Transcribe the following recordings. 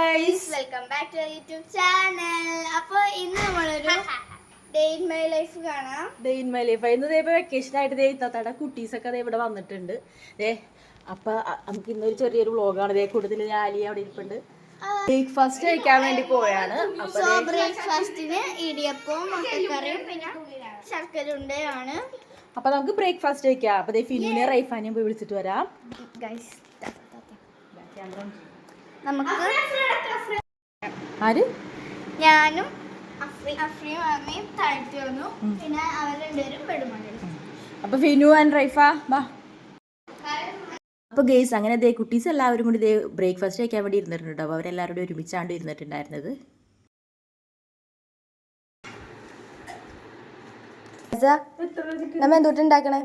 Guys, welcome back to YouTube channel. അപ്പോൾ ഇന്ന് നമ്മളൊരു ഡേ ഇൻ മൈ ലൈഫ് കാണാം. Day in my life. ഇന്ന് ഇതേ വെക്കേഷൻ ആയിട്ട് ഇത്തത്തയുടെ കുട്ടീസൊക്കെ ഇവിടെ വന്നിട്ടുണ്ട്. അപ്പൊ നമുക്ക് ഇന്നൊരു ചെറിയൊരു വ്ളോഗാണ്. ഇതേ കൂടുതൽ ആലി അവിടെ ഇരിപ്പുണ്ട്. ബ്രേക്ക്ഫാസ്റ്റ് കഴിക്കാൻ വേണ്ടി പോയാണ്. സോ ബ്രേക്ക്ഫാസ്റ്റിന് ഇടിയപ്പവും മുട്ടക്കറിയും പിന്നെ ശർക്കര ഉണ്ടയാണ്. അപ്പൊ നമുക്ക് ബ്രേക്ക്ഫാസ്റ്റ് കഴിക്കാം. അപ്പൊ ഫിനുവിനെ റൈഫാനെയും പോയി വിളിച്ചിട്ട് വരാം. ഗൈസ് നമുക്ക് ആര് ഞാനും അഫ്രിയും അമ്മയും താഴ്ത്തി വന്നു. പിന്നെ അവർ രണ്ടുപേരും ബെഡുമാണ്. അപ്പൊ ഫിനു ആൻഡ് റൈഫ വാ. അപ്പോൾ ഗെയ്സ് അങ്ങനെ ദേ കുട്ടീസ് എല്ലാവരും കൂടി ഇതേ ബ്രേക്ക്ഫാസ്റ്റ് കഴിക്കാൻ വേണ്ടി ഇരുന്നിട്ടുണ്ട്. അപ്പോൾ അവരെല്ലാവരും കൂടി ഒരുമിച്ചാണ്ട് ഇരുന്നിട്ടുണ്ടായിരുന്നത്. നമ്മ എന്തുണ്ടാക്കണേ?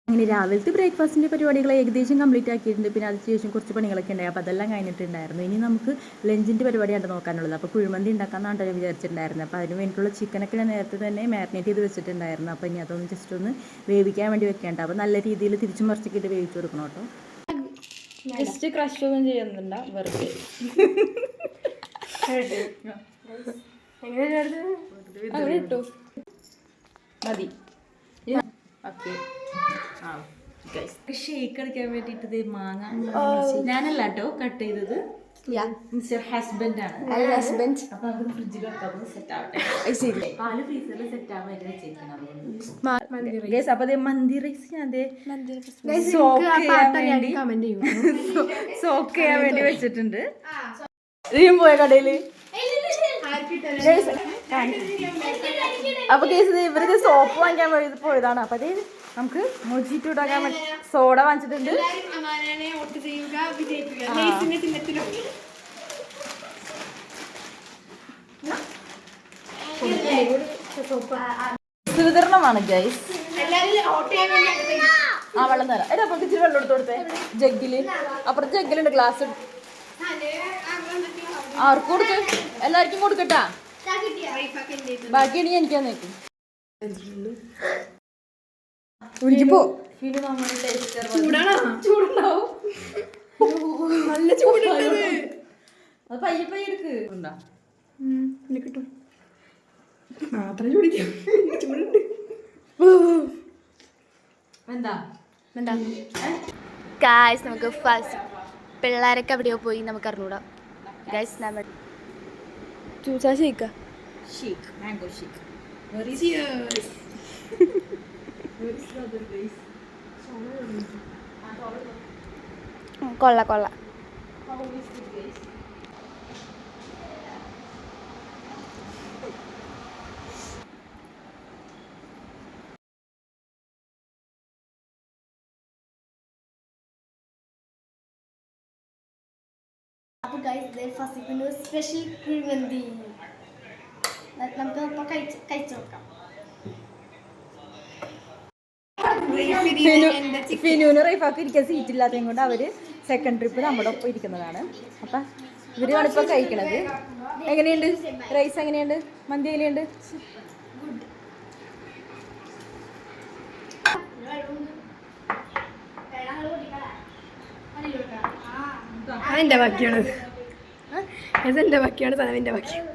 അങ്ങനെ രാവിലത്തെ ബ്രേക്ക്ഫാസ്റ്റിൻ്റെ പരിപാടികൾ ഏകദേശം കംപ്ലീറ്റ് ആക്കിയിട്ടുണ്ട്. പിന്നെ അതിനുശേഷം കുറച്ച് പണികളൊക്കെ ഉണ്ടായി. അപ്പോൾ അതെല്ലാം കഴിഞ്ഞിട്ടുണ്ടായിരുന്നു. ഇനി നമുക്ക് ലഞ്ചിൻ്റെ പരിപാടിയാണ് നോക്കാനുള്ളത്. അപ്പോൾ കുഴിമന്തി ഉണ്ടാക്കാമെന്നാണ് വിചാരിച്ചിട്ടുണ്ടായിരുന്നത്. അപ്പോൾ അതിന് വേണ്ടിയിട്ടുള്ള ചിക്കനൊക്കെ ഞാൻ നേരത്തെ തന്നെ മാരിനേറ്റ് ചെയ്ത് വെച്ചിട്ടുണ്ടായിരുന്നു. അപ്പോൾ ഇനി അതൊന്ന് ജസ്റ്റ് ഒന്ന് വേവിക്കാൻ വേണ്ടി വെക്കേണ്ട. അപ്പോൾ നല്ല രീതിയിൽ തിരിച്ചും മറിച്ചൊക്കെ ഇട്ട് വേവിച്ച് കൊടുക്കണം കേട്ടോ. ജസ്റ്റ് ക്രഷ് ഒന്നും ചെയ്യുന്നുണ്ട, വെറുതെ മതി. ഓക്കെ. ഷേക്ക് അടിക്കാൻ വേണ്ടിട്ട് മാങ്ങ ഞാനല്ല കേട്ടോ കട്ട് ചെയ്തത്, മിസ്റ്റർ ഹസ്ബൻഡാണ്. അപ്പൊ നമുക്ക് ഫ്രിഡ്ജിൽ വെക്കാം, സെറ്റ് ആവട്ടെ. പാല് ഫ്രീസറിൽ സെറ്റ് ആവാൻ വേണ്ടി വെച്ചേക്കണം. അപ്പൊ അതേ മന്തി റൈസ് ഞാൻ സോക്ക് ചെയ്യാൻ വേണ്ടി വെച്ചിട്ടുണ്ട്. ഇതിനും പോയ കടയില് അപ്പൊ കേസ് ഇവർക്ക് സോപ്പ് വാങ്ങിക്കാൻ വേണ്ടി പോയതാണ്. അപ്പൊ അതേ നമുക്ക് മൊജിറ്റോ ഉണ്ടാക്കാൻ വേണ്ടി സോഡ വാങ്ങിച്ചിട്ടുണ്ട്. വിതരണമാണ് ഗൈസ്. ആ വെള്ളം തരാം. അതിന്റെ അപ്പുറത്ത് ഇച്ചിരി വെള്ളം എടുത്ത് കൊടുത്തേ ജഗ്ഗില്. അപ്പുറത്ത് ജഗ്ഗിലുണ്ട് ഗ്ലാസ്. ആർക്ക് കൊടുക്ക്? എല്ലാവർക്കും കൊടുക്കട്ടാ. ബാക്കിയാണ് എനിക്ക് നോക്കും. നല്ല ചൂടുണ്ട്. അത് പയ്യെ പയ്യെ എടുക്ക്. കിട്ടും മാത്രം ചൂടിക്കാം. ചൂടുണ്ട്. എന്താ ഗായ്സ് നമുക്ക് ഫസ്റ്റ് പിള്ളേരൊക്കെ എവിടെയോ പോയി നമുക്ക് അറിഞ്ഞൂടാ. ഗായ്സ് നമ്മൾ ചൂസാ ഷേക്ക് മാംഗോ ഷേക്ക്. കൊള്ള കൊള്ള. അപ്പോൾ ഗൈസ് ഫസ്റ്റ് സ്പെഷ്യൽ കുഴിമന്തി നമുക്ക് ഇപ്പോൾ കഴിച്ചു നോക്കാം. ഫിനുവിന് റൈഫാക്ക് ഇരിക്കാൻ സീറ്റ് ഇല്ലാത്തതും കൊണ്ട് അവര് സെക്കൻഡ് ട്രിപ്പ് നമ്മുടെ ഒപ്പം ഇരിക്കുന്നതാണ്. അപ്പൊ ഇവരാണ് ഇപ്പൊ കഴിക്കണത്. എങ്ങനെയുണ്ട് റൈസ്? എങ്ങനെയുണ്ട് മന്തി? എങ്ങനെയുണ്ട്? എന്റെ ബാക്കിയാണ്, എന്റെ ബാക്കിയാണ്, സനവിന്റെ ബാക്കിയാണ്.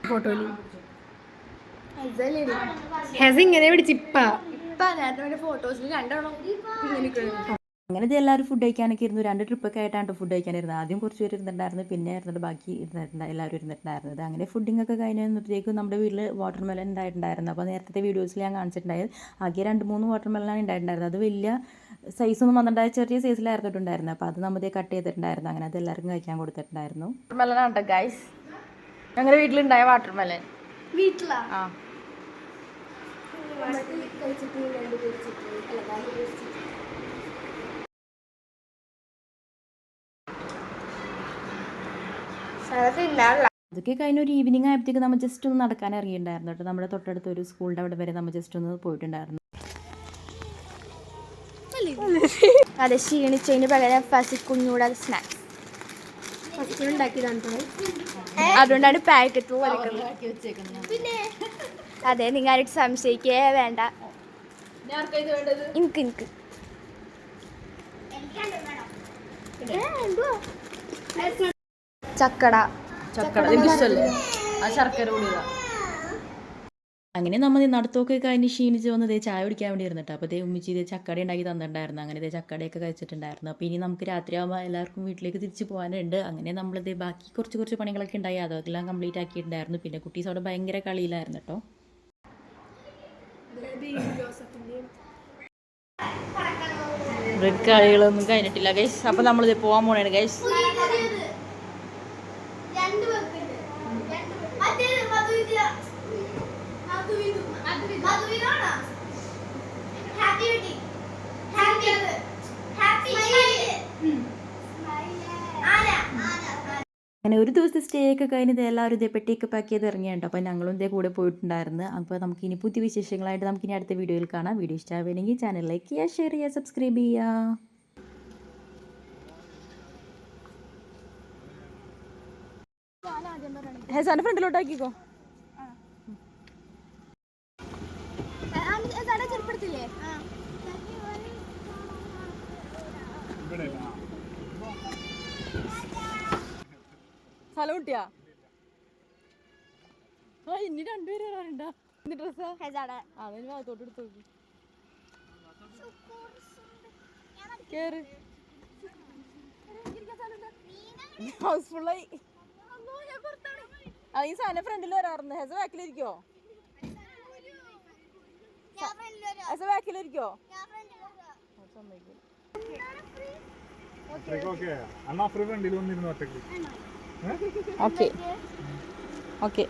ഫോട്ടോയില് ഇങ്ങനെ പിടിച്ചിപ്പ ഫോട്ടോസിൽ രണ്ടെണ്ണം. അങ്ങനെ ഇത് എല്ലാവരും ഫുഡ് കഴിക്കാനൊക്കെ ഇരുന്നു. 2 ട്രിപ്പൊക്കെ ആയിട്ടാണ് ഫുഡ് കഴിക്കാനിരുന്നത്. ആദ്യം കുറച്ച് പേര് ഇരുന്നിട്ടുണ്ടായിരുന്നു, പിന്നെ ഇരുന്നിട്ട് ബാക്കി എല്ലാവരും ഇരുന്നിട്ടുണ്ടായിരുന്നത്. അങ്ങനെ ഫുഡിങ്ങൊക്കെ കഴിഞ്ഞപ്പോഴത്തേക്കും നമ്മുടെ വീട്ടിൽ വാട്ടർ മെലൺ ഉണ്ടായിട്ടുണ്ടായിരുന്നു. അപ്പോൾ നേരത്തെ വീഡിയോസിൽ ഞാൻ കാണിച്ചിട്ടുണ്ടായത് ആകെ 2-3 വാട്ടർ മെലനാണ് ഉണ്ടായിട്ടുണ്ടായിരുന്നത്. അത് വലിയ സൈസൊന്നും വന്നിട്ടുണ്ടായ ചെറിയ സൈസിലായിരുന്നിട്ടുണ്ടായിരുന്നു. അപ്പോൾ അത് നമ്മൾ കട്ട് ചെയ്തിട്ടുണ്ടായിരുന്നു. അങ്ങനെ അത് എല്ലാവർക്കും കഴിക്കാൻ കൊടുത്തിട്ടുണ്ടായിരുന്നു. വാട്ടർ മെലനാണ് കേട്ടോ ഗൈസ്, ഞങ്ങളുടെ വീട്ടിലുണ്ടായ വാട്ടർ മെലൻ. വീട്ടിലാ? ആ അതൊക്കെ കഴിഞ്ഞ ഒരു ഈവനിങ് ആയപ്പോഴത്തേക്ക് നമ്മൾ ജസ്റ്റ് ഒന്ന് നടക്കാൻ ഇറങ്ങിയിട്ടുണ്ടായിരുന്നു കേട്ടോ. നമ്മുടെ തൊട്ടടുത്ത് ഒരു സ്കൂളിൻ്റെ അവിടെ വരെ നമ്മൾ ജസ്റ്റ് ഒന്ന് പോയിട്ടുണ്ടായിരുന്നു. അതെ, ക്ഷീണിച്ചതിന് പകരം പസിക്കുഞ്ഞൂടെ സ്നാക്സ് അതുകൊണ്ടാണ് പാക്കറ്റ് വലിക്കുന്നത്. പിന്നെ അതെ, നിങ്ങൾ സംശയിക്കേ വേണ്ട. എനിക്ക് ചക്കട ചക്കട ഇഷ്ടമല്ലേ ആ ശർക്കര കൂടിയതാ. അങ്ങനെ നമ്മൾ നടത്തൊക്കെ കഴിഞ്ഞ് ക്ഷീണിച്ച് വന്നത് ചായ കുടിക്കാൻ വേണ്ടി ഇരുന്നിട്ട് അപ്പോൾ ഉമ്മിച്ചി ഇതേ ചക്കട ഉണ്ടാക്കി തന്നിട്ടുണ്ടായിരുന്നു. അങ്ങനെ ഇതേ ചക്കടയൊക്കെ കഴിച്ചിട്ടുണ്ടായിരുന്നു. അപ്പോൾ ഇനി നമുക്ക് രാത്രിയാകുമ്പോൾ എല്ലാവർക്കും വീട്ടിലേക്ക് തിരിച്ച് പോകാനുണ്ട്. അങ്ങനെ നമ്മളിത് ബാക്കി കുറച്ച് പണികളൊക്കെ ഉണ്ടായി, അതെല്ലാം കംപ്ലീറ്റ് ആക്കിയിട്ടുണ്ടായിരുന്നു. പിന്നെ കുട്ടീസ് അവിടെ ഭയങ്കര കളിയിലായിരുന്നു കേട്ടോ. കളികളൊന്നും കഴിഞ്ഞിട്ടില്ല ഗൈസ്. അപ്പോൾ നമ്മളിത് പോകാൻ പോണേണ് ഗൈസ്. അങ്ങനെ ഒരു ദിവസത്തെ സ്റ്റേ ഒക്കെ കഴിഞ്ഞത് എല്ലാവരും ഇതേ പെട്ടിയൊക്കെ പാക്ക് ചെയ്ത് ഇറങ്ങിയുണ്ട്. അപ്പോൾ ഞങ്ങളും ഇതേ കൂടെ പോയിട്ടുണ്ടായിരുന്നു. അപ്പോൾ നമുക്ക് ഇനി പുതിയ വിശേഷങ്ങളായിട്ട് നമുക്കിനി അടുത്ത വീഡിയോയിൽ കാണാം. വീഡിയോ ഇഷ്ടമാവുകയാണെങ്കിൽ ചാനൽ ലൈക്ക് ചെയ്യുക, ഷെയർ ചെയ്യുക, സബ്സ്ക്രൈബ് ചെയ്യുക. ഹെസാന്റെ ഫ്രണ്ടിലോട്ടാക്കിക്കോ. സ്ഥലം കിട്ടിയാ ഇനി രണ്ടുപേരും വരാറുണ്ടാ ഡ്രസ്സാ അതിന് ഭാഗത്തോട്ട് എടുത്ത് നോക്കി കേറ്. ഹൗസ്ഫുള്ളായി. ഈ സാധനം ഫ്രണ്ടിൽ വരാറുണ്ട്. ഹെസ ബാക്കിലിരിക്കോ? ഹെസ ബാക്കിലിരിക്കോ? Okay okay.